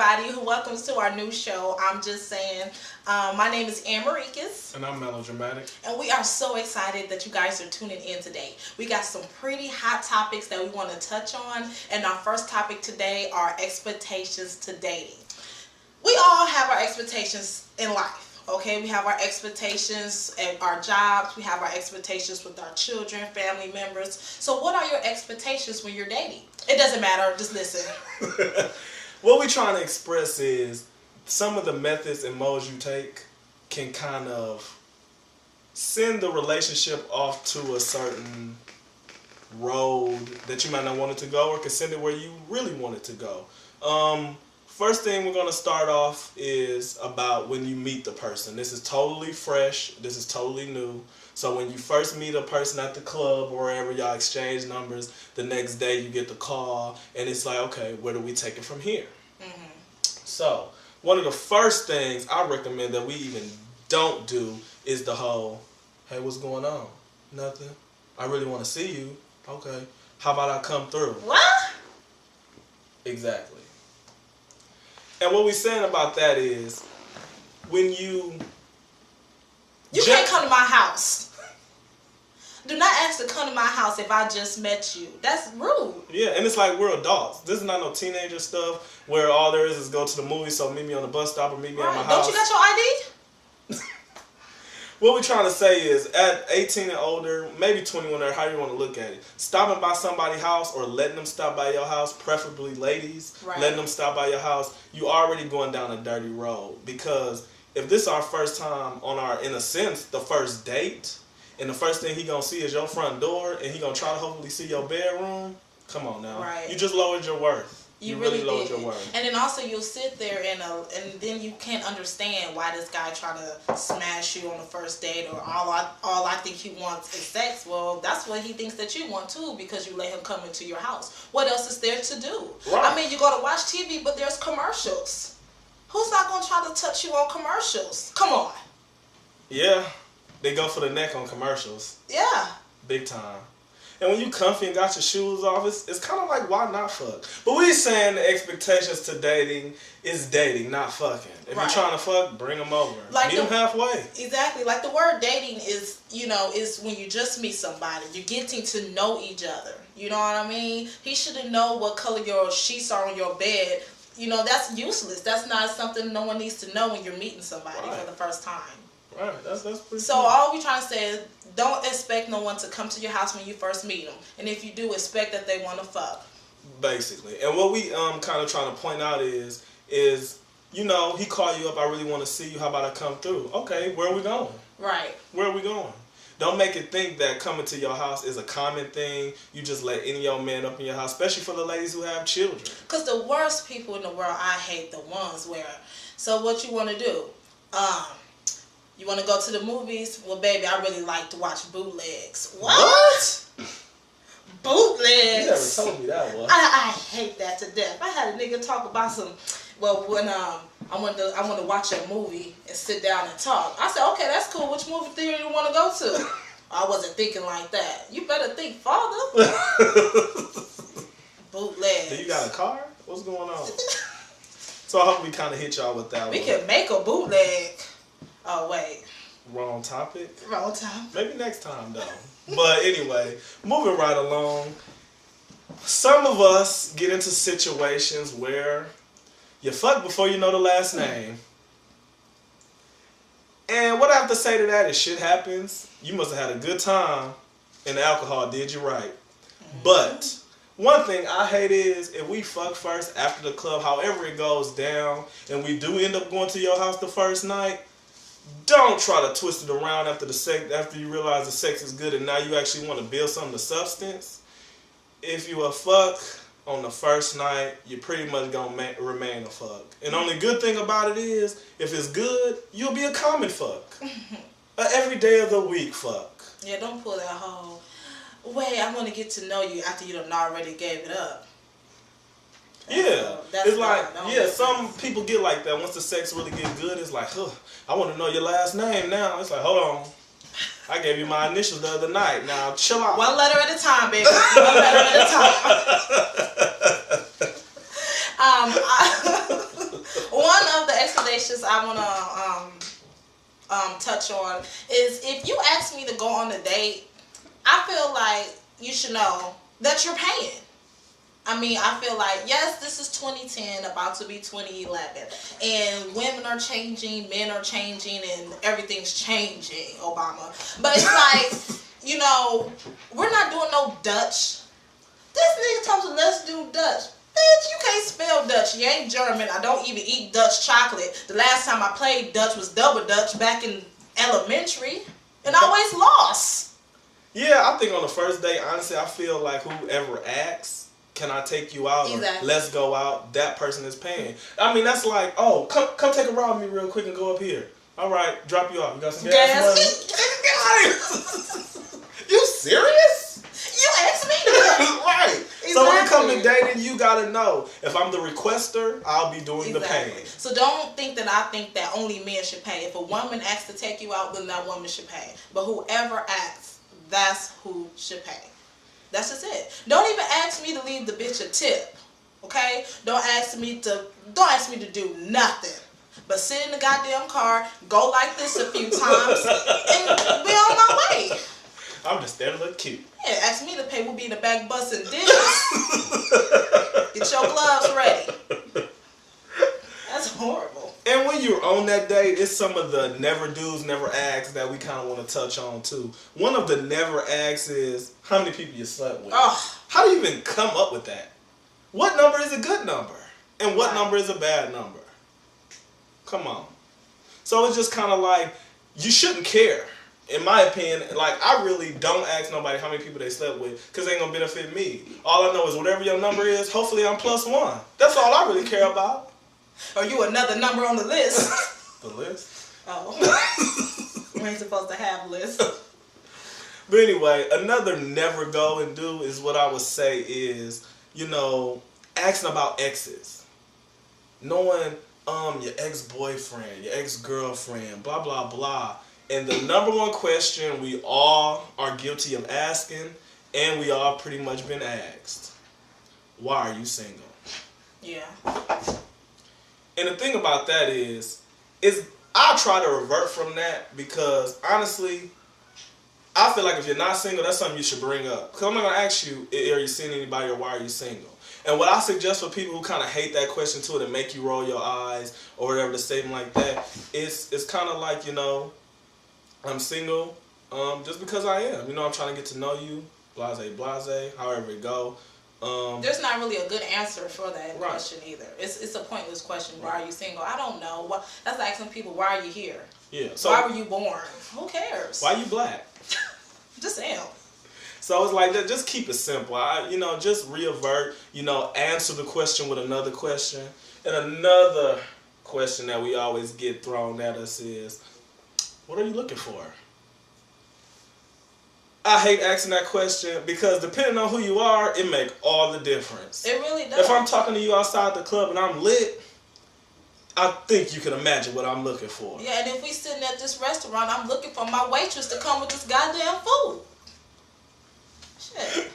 everybody. Welcome to our new show. I'm just saying. My name is Ann Marikis. And I'm melodramatic. And we are so excited that you guys are tuning in today. We got some pretty hot topics that we want to touch on. And our first topic today are expectations to dating. We all have our expectations in life. Okay, we have our expectations at our jobs. We have our expectations with our children, family members. So what are your expectations when you're dating? It doesn't matter. Just listen. What we're trying to express is some of the methods and modes you take can kind of send the relationship off to a certain road that you might not want it to go, or can send it where you really want it to go. First thing we're going to start off is about when you meet the person. This is totally fresh. This is totally new. So when you first meet a person at the club or wherever, y'all exchange numbers, the next day you get the call and it's like, okay, where do we take it from here? Mm-hmm. So one of the first things I recommend that we even don't do is the whole, hey, what's going on? Nothing. I really want to see you. Okay. How about I come through? What? Exactly. And what we're saying about that is, when you can't come to my house. Do not ask to come to my house if I just met you. That's rude. Yeah, and it's like we're adults. This is not no teenager stuff where all there is go to the movie, so meet me on the bus stop or meet me at my house. Don't you got your ID? What we're trying to say is, at 18 and older, maybe 21 or however you want to look at it, stopping by somebody's house or letting them stop by your house, preferably ladies, letting them stop by your house, you already going down a dirty road. Because if this is our first time on our, in a sense, the first date, and the first thing he gonna see is your front door, and he gonna try to hopefully see your bedroom, come on now. Right. You just lowered your worth. You really lowered did. your worth. And then also you'll sit there and then you can't understand why this guy trying to smash you on the first date, or all I think he wants is sex. Well, that's what he thinks that you want too, because you let him come into your house. What else is there to do? Right. I mean, you go to watch TV, but there's commercials. Who's not going to try to touch you on commercials? Come on. Yeah. They go for the neck on commercials. Yeah. Big time. And when you comfy and got your shoes off, it's kind of like, why not fuck? But we saying the expectations to dating is dating, not fucking. If you're trying to fuck, bring them over. Meet them halfway. Exactly. Like the word dating is, is when you just meet somebody. You're getting to know each other. You know what I mean? He shouldn't know what color your sheets are on your bed. That's useless. That's not something no one needs to know when you're meeting somebody for the first time. Right, that's pretty So cool. all we trying to say is, don't expect no one to come to your house when you first meet them, and if you do, expect that they want to fuck. Basically, and what we kind of trying to point out is he called you up. I really want to see you. How about I come through? Okay, where are we going? Right. Where are we going? Don't make it think that coming to your house is a common thing. You just let any old man up in your house, especially for the ladies who have children. Because the worst people in the world, I hate the ones where. So what you want to do? You want to go to the movies? Well, baby, I really like to watch bootlegs. What? Bootlegs? You never told me that one. I hate that to death. I had a nigga talk about some. Well, when I want to watch a movie and sit down and talk. I said, okay, that's cool. Which movie theater you want to go to? I wasn't thinking like that. You better think farther. Bootlegs. Do you got a car? What's going on? So I hope we kind of hit y'all with that one. We can make a bootleg. Oh, wait. Wrong topic? Wrong topic. Maybe next time, though. But anyway, moving right along. Some of us get into situations where you fuck before you know the last name. And what I have to say to that is, shit happens. You must have had a good time, and the alcohol did you right. But one thing I hate is, if we fuck first after the club, however it goes down, and we do end up going to your house the first night, don't try to twist it around after the sex, after you realize the sex is good and now you actually want to build something of substance. If you a fuck on the first night, you're pretty much gonna remain a fuck. And the only good thing about it is, if it's good, you'll be a common fuck. Every day of the week fuck. Yeah, don't pull that whole, wait, I want to get to know you after you done already gave it up. It's like, some people get like that. Once the sex really get good, it's like, I want to know your last name now. It's like, hold on. I gave you my initials the other night. Now, chill out. One letter at a time, baby. One letter at a time. I want to touch on is if you ask me to go on a date, I feel like you should know that you're paying. I mean, I feel like, yes, this is 2010, about to be 2011, and women are changing, men are changing, and everything's changing, Obama. But it's like, you know, we're not doing no Dutch. This nigga tells me, let's do Dutch. Bitch, you can't spell Dutch. You ain't German. I don't even eat Dutch chocolate. The last time I played Dutch was double Dutch back in elementary, and I always lost. Yeah, I think on the first date, honestly, I feel like whoever asks, can I take you out? Exactly. Or let's go out. That person is paying. I mean, that's like, oh, come take a ride with me real quick and go up here. All right, drop you off. You got some gas money? You serious? You asked me. Right. Exactly. So when it comes to dating, you gotta know if I'm the requester, I'll be doing the paying. So don't think that I think that only men should pay. If a woman asks to take you out, then that woman should pay. But whoever asks, that's who should pay. That's just it. Don't even ask me to leave the bitch a tip. Okay? Don't ask me to do nothing. But sit in the goddamn car, go like this a few times, and be on my way. I'm just there to look cute. Yeah, ask me to pay. We'll be in the back busting dishes. Get your gloves ready. That's horrible. And when you're on that date, it's some of the never do's, never asks that we kind of want to touch on too. One of the never asks is how many people you slept with. Oh. How do you even come up with that? What number is a good number? And what Right. number is a bad number? Come on. So it's just kind of like, you shouldn't care. In my opinion, like, I really don't ask nobody how many people they slept with because it ain't going to benefit me. All I know is whatever your number is, hopefully I'm +1. That's all I really care about. Are you another number on the list? The list? Oh. We ain't supposed to have lists. But anyway, another never go and do is what I would say is, you know, asking about exes. Knowing your ex-boyfriend, your ex-girlfriend, blah, blah, blah. And the number one question we all are guilty of asking, and we all pretty much been asked, why are you single? Yeah. And the thing about that is I try to revert from that because honestly, I feel like if you're not single, that's something you should bring up. Because I'm not going to ask you, are you seeing anybody or why are you single? And what I suggest for people who kind of hate that question to it and make you roll your eyes or whatever, to statement like that, it's kind of like, you know, I'm single just because I am. You know, I'm trying to get to know you, blase, blase, however it go. There's not really a good answer for that Right. question either. It's a pointless question. Why are you single? I don't know. That's like asking people, why are you here? Yeah. So Why were you born? Who cares? why you black? Just am. So it's like, just keep it simple. Just reavert, answer the question with another question. And another question that we always get thrown at us is, what are you looking for? I hate asking that question because depending on who you are, it makes all the difference. It really does. If I'm talking to you outside the club and I'm lit, I think you can imagine what I'm looking for. Yeah, and if we sitting at this restaurant, I'm looking for my waitress to come with this goddamn food. Shit.